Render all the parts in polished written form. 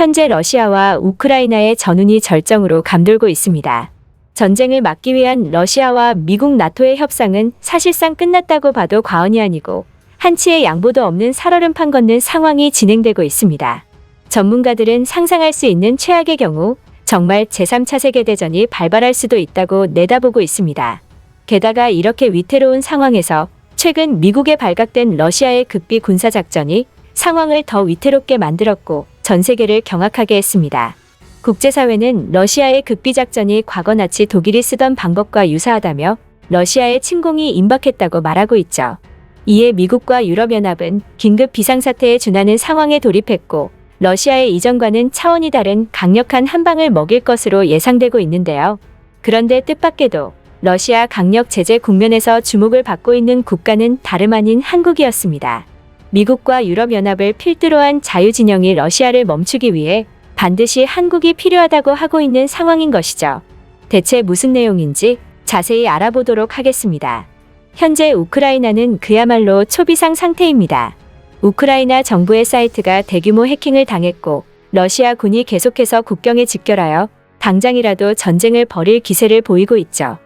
현재 러시아와 우크라이나의 전운이 절정으로 감돌고 있습니다. 전쟁을 막기 위한 러시아와 미국 나토의 협상은 사실상 끝났다고 봐도 과언이 아니고 한치의 양보도 없는 살얼음판 걷는 상황이 진행되고 있습니다. 전문가들은 상상할 수 있는 최악의 경우 정말 제3차 세계대전이 발발할 수도 있다고 내다보고 있습니다. 게다가 이렇게 위태로운 상황에서 최근 미국에 발각된 러시아의 극비 군사작전이 상황을 더 위태롭게 만들었고 전 세계를 경악하게 했습니다. 국제사회는 러시아의 극비작전이 과거 나치 독일이 쓰던 방법과 유사하다며 러시아의 침공이 임박했다고 말하고 있죠. 이에 미국과 유럽연합은 긴급 비상사태에 준하는 상황에 돌입했고 러시아의 이전과는 차원이 다른 강력한 한방을 먹일 것으로 예상되고 있는데요. 그런데 뜻밖에도 러시아 강력 제재 국면에서 주목을 받고 있는 국가는 다름 아닌 한국이었습니다. 미국과 유럽연합을 필두로 한 자유진영이 러시아를 멈추기 위해 반드시 한국이 필요하다고 하고 있는 상황인 것이죠. 대체 무슨 내용인지 자세히 알아보도록 하겠습니다. 현재 우크라이나는 그야말로 초비상 상태입니다. 우크라이나 정부의 사이트가 대규모 해킹을 당했고 러시아 군이 계속해서 국경에 집결하여 당장이라도 전쟁을 벌일 기세를 보이고 있죠.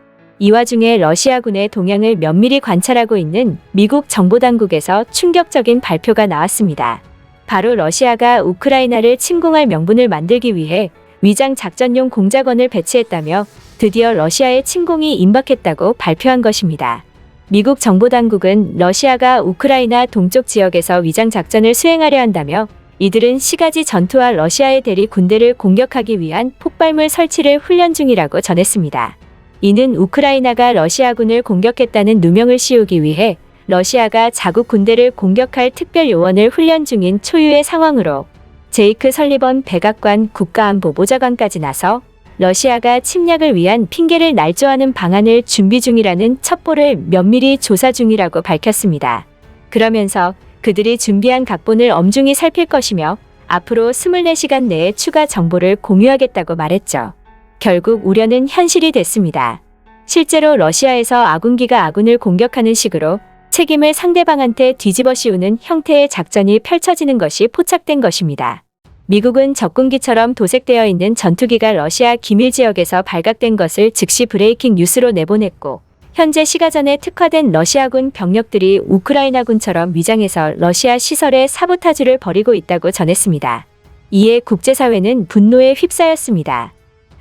이 와중에 러시아군의 동향을 면밀히 관찰하고 있는 미국 정보당국에서 충격적인 발표가 나왔습니다. 바로 러시아가 우크라이나를 침공할 명분을 만들기 위해 위장 작전용 공작원을 배치했다며 드디어 러시아의 침공이 임박했다고 발표한 것입니다. 미국 정보당국은 러시아가 우크라이나 동쪽 지역에서 위장 작전을 수행하려 한다며 이들은 시가지 전투와 러시아의 대리 군대를 공격하기 위한 폭발물 설치를 훈련 중이라고 전했습니다. 이는 우크라이나가 러시아군을 공격했다는 누명을 씌우기 위해 러시아가 자국 군대를 공격할 특별 요원을 훈련 중인 초유의 상황으로 제이크 설리번 백악관 국가안보보좌관까지 나서 러시아가 침략을 위한 핑계를 날조하는 방안을 준비 중이라는 첩보를 면밀히 조사 중이라고 밝혔습니다. 그러면서 그들이 준비한 각본을 엄중히 살필 것이며 앞으로 24시간 내에 추가 정보를 공유하겠다고 말했죠. 결국 우려는 현실이 됐습니다. 실제로 러시아에서 아군기가 아군을 공격하는 식으로 책임을 상대방한테 뒤집어 씌우는 형태의 작전이 펼쳐지는 것이 포착된 것입니다. 미국은 적군기처럼 도색되어 있는 전투기가 러시아 기밀 지역에서 발각된 것을 즉시 브레이킹 뉴스로 내보냈고 현재 시가전에 특화된 러시아군 병력들이 우크라이나군처럼 위장해서 러시아 시설에 사보타주를 벌이고 있다고 전했습니다. 이에 국제사회는 분노에 휩싸였습니다.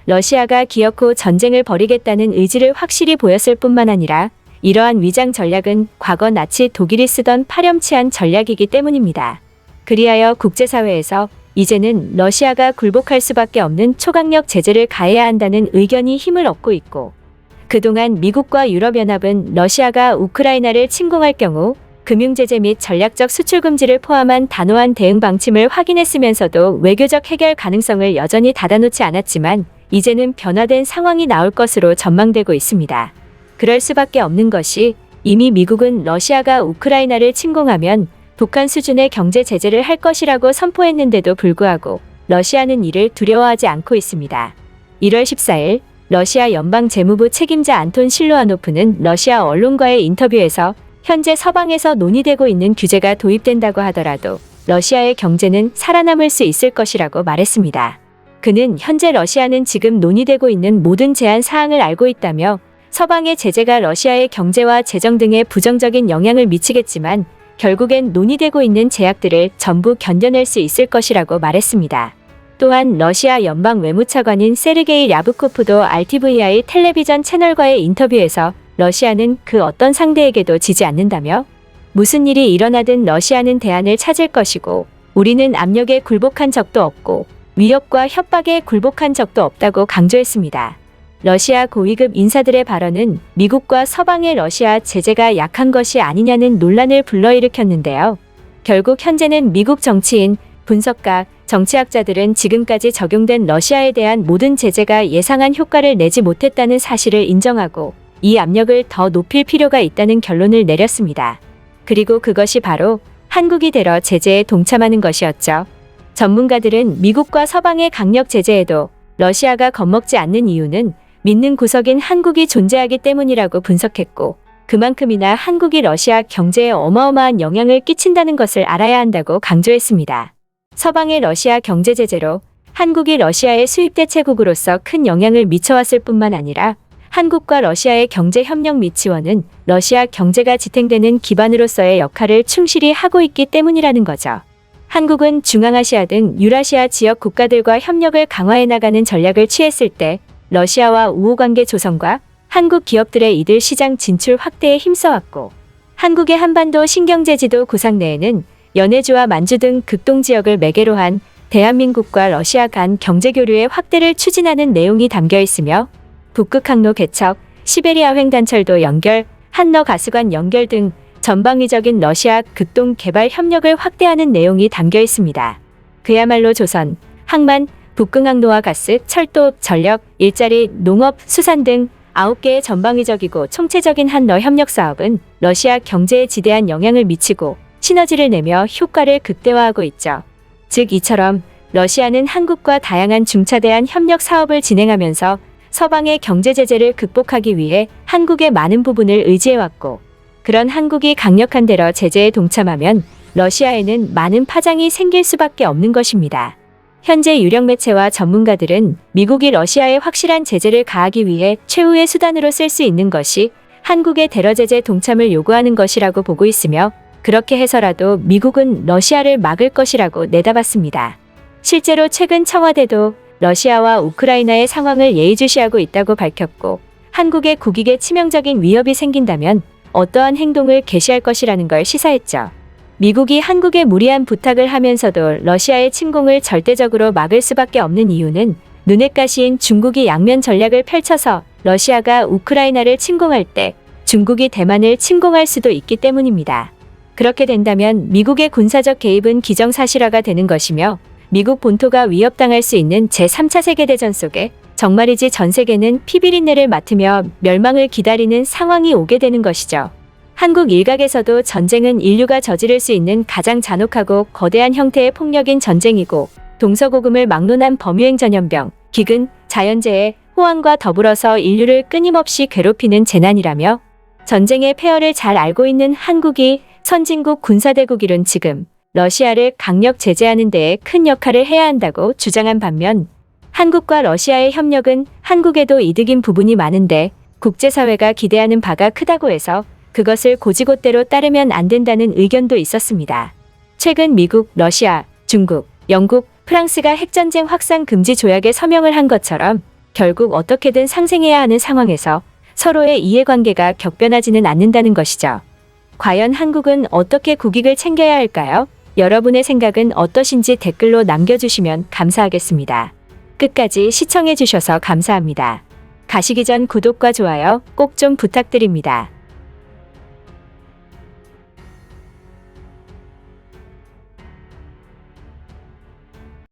러시아가 기어코 전쟁을 벌이겠다는 의지를 확실히 보였을 뿐만 아니라 이러한 위장 전략은 과거 나치 독일이 쓰던 파렴치한 전략이기 때문입니다. 그리하여 국제사회에서 이제는 러시아가 굴복할 수밖에 없는 초강력 제재를 가해야 한다는 의견이 힘을 얻고 있고 그동안 미국과 유럽연합은 러시아가 우크라이나를 침공할 경우 금융제재 및 전략적 수출 금지를 포함한 단호한 대응 방침을 확인했으면서도 외교적 해결 가능성을 여전히 닫아놓지 않았지만 이제는 변화된 상황이 나올 것으로 전망되고 있습니다. 그럴 수밖에 없는 것이 이미 미국은 러시아가 우크라이나를 침공하면 북한 수준의 경제 제재를 할 것이라고 선포했는데도 불구하고 러시아는 이를 두려워하지 않고 있습니다. 1월 14일 러시아 연방재무부 책임자 안톤 실루아노프는 러시아 언론과의 인터뷰에서 현재 서방에서 논의되고 있는 규제가 도입된다고 하더라도 러시아의 경제는 살아남을 수 있을 것이라고 말했습니다. 그는 현재 러시아는 지금 논의되고 있는 모든 제한 사항을 알고 있다며 서방의 제재가 러시아의 경제와 재정 등에 부정적인 영향을 미치겠지만 결국엔 논의되고 있는 제약들을 전부 견뎌낼 수 있을 것이라고 말했습니다. 또한 러시아 연방 외무차관인 세르게이 랴브코프도 RTVI 텔레비전 채널과의 인터뷰에서 러시아는 그 어떤 상대에게도 지지 않는다며 무슨 일이 일어나든 러시아는 대안을 찾을 것이고 우리는 압력에 굴복한 적도 없고 위협과 협박에 굴복한 적도 없다고 강조했습니다. 러시아 고위급 인사들의 발언은 미국과 서방의 러시아 제재가 약한 것이 아니냐는 논란을 불러일으켰는데요. 결국 현재는 미국 정치인, 분석가, 정치학자들은 지금까지 적용된 러시아에 대한 모든 제재가 예상한 효과를 내지 못했다는 사실을 인정하고 이 압력을 더 높일 필요가 있다는 결론을 내렸습니다. 그리고 그것이 바로 한국이 되러 제재에 동참하는 것이었죠. 전문가들은 미국과 서방의 강력 제재에도 러시아가 겁먹지 않는 이유는 믿는 구석인 한국이 존재하기 때문이라고 분석했고 그만큼이나 한국이 러시아 경제에 어마어마한 영향을 끼친다는 것을 알아야 한다고 강조했습니다. 서방의 러시아 경제 제재로 한국이 러시아의 수입 대체국으로서 큰 영향을 미쳐왔을 뿐만 아니라 한국과 러시아의 경제 협력 및 지원은 러시아 경제가 지탱되는 기반으로서의 역할을 충실히 하고 있기 때문이라는 거죠. 한국은 중앙아시아 등 유라시아 지역 국가들과 협력을 강화해 나가는 전략을 취했을 때 러시아와 우호관계 조성과 한국 기업들의 이들 시장 진출 확대에 힘써왔고, 한국의 한반도 신경제지도 구상 내에는 연해주와 만주 등 극동 지역을 매개로 한 대한민국과 러시아 간 경제교류의 확대를 추진하는 내용이 담겨 있으며, 북극 항로 개척, 시베리아 횡단철도 연결, 한러 가스관 연결 등 전방위적인 러시아 극동 개발 협력을 확대하는 내용이 담겨 있습니다. 그야말로 조선, 항만, 북극 항로와 가스, 철도, 전력, 일자리, 농업, 수산 등 9개의 전방위적이고 총체적인 한러 협력 사업은 러시아 경제에 지대한 영향을 미치고 시너지를 내며 효과를 극대화하고 있죠. 즉 이처럼 러시아는 한국과 다양한 중차대한 협력 사업을 진행하면서 서방의 경제 제재를 극복하기 위해 한국의 많은 부분을 의지해왔고, 그런 한국이 강력한 대러 제재에 동참하면 러시아에는 많은 파장이 생길 수밖에 없는 것입니다. 현재 유력 매체와 전문가들은 미국이 러시아에 확실한 제재를 가하기 위해 최후의 수단으로 쓸 수 있는 것이 한국의 대러 제재 동참을 요구하는 것이라고 보고 있으며, 그렇게 해서라도 미국은 러시아를 막을 것이라고 내다봤습니다. 실제로 최근 청와대도 러시아와 우크라이나의 상황을 예의주시하고 있다고 밝혔고, 한국의 국익에 치명적인 위협이 생긴다면 어떠한 행동을 개시할 것이라는 걸 시사했죠. 미국이 한국에 무리한 부탁을 하면서도 러시아의 침공을 절대적으로 막을 수밖에 없는 이유는 눈엣 가시인 중국이 양면 전략을 펼쳐서 러시아가 우크라이나를 침공할 때 중국이 대만을 침공할 수도 있기 때문입니다. 그렇게 된다면 미국의 군사적 개입은 기정사실화가 되는 것이며, 미국 본토가 위협당할 수 있는 제3차 세계대전 속에 정말이지 전 세계는 피비린내를 맡으며 멸망을 기다리는 상황이 오게 되는 것이죠. 한국 일각에서도 전쟁은 인류가 저지를 수 있는 가장 잔혹하고 거대한 형태의 폭력인 전쟁이고, 동서고금을 막론한 범유행 전염병, 기근, 자연재해, 호황과 더불어서 인류를 끊임없이 괴롭히는 재난이라며, 전쟁의 폐허를 잘 알고 있는 한국이 선진국 군사대국이론 지금 러시아를 강력 제재하는 데에 큰 역할을 해야 한다고 주장한 반면, 한국과 러시아의 협력은 한국에도 이득인 부분이 많은데 국제사회가 기대하는 바가 크다고 해서 그것을 고지곳대로 따르면 안 된다는 의견도 있었습니다. 최근 미국, 러시아, 중국, 영국, 프랑스가 핵전쟁 확산 금지 조약에 서명을 한 것처럼 결국 어떻게든 상생해야 하는 상황에서 서로의 이해관계가 격변하지는 않는다는 것이죠. 과연 한국은 어떻게 국익을 챙겨야 할까요? 여러분의 생각은 어떠신지 댓글로 남겨주시면 감사하겠습니다. 끝까지 시청해주셔서 감사합니다. 가시기 전 구독과 좋아요 꼭 좀 부탁드립니다.